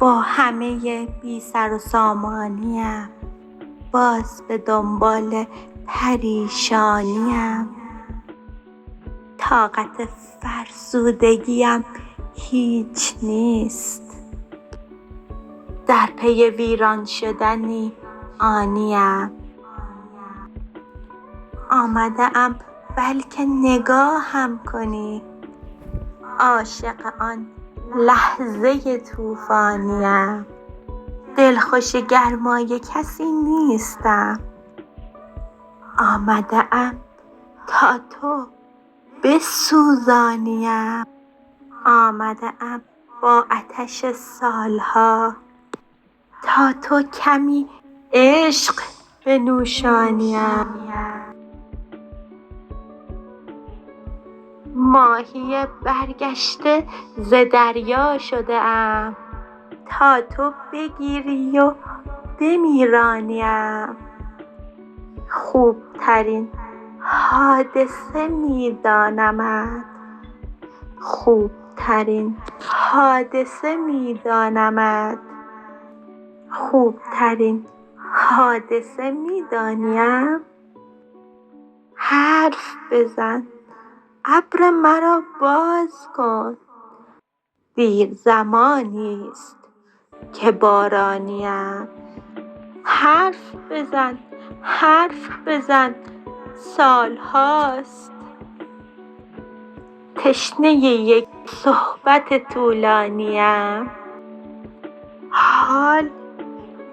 با همه بی سر و سامانیم باز به دنبال پریشانیم. طاقت فرسودگیم هیچ نیست، در پی ویران شدنی آنیم. آمده‌ام بلکه نگاهم کنی، عاشق آن لحظه طوفانیم. دلخوش گرمای کسی نیستم، آمده‌ام تا تو بسوزانیم. آمده‌ام با آتش سالها تا تو کمی عشق بنوشانیم. ماهی برگشته ز دریا شده‌ام تا تو بگیری و بمیرانیم. خوبترین حادثه می‌دانمت، خوبترین حادثه می‌دانمت. خوبترین حادثه می‌دانیم. حرف بزن ابر مرا باز کن، دیر زمانیست که بارانیم. حرف بزن حرف بزن سالهاست تشنه یک صحبت طولانیم. حال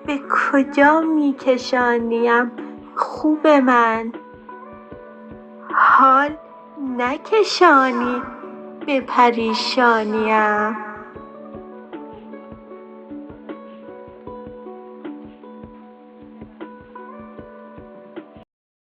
به کجا می‌کشانیم خوب من؟ حال نکشانی به پریشانیم.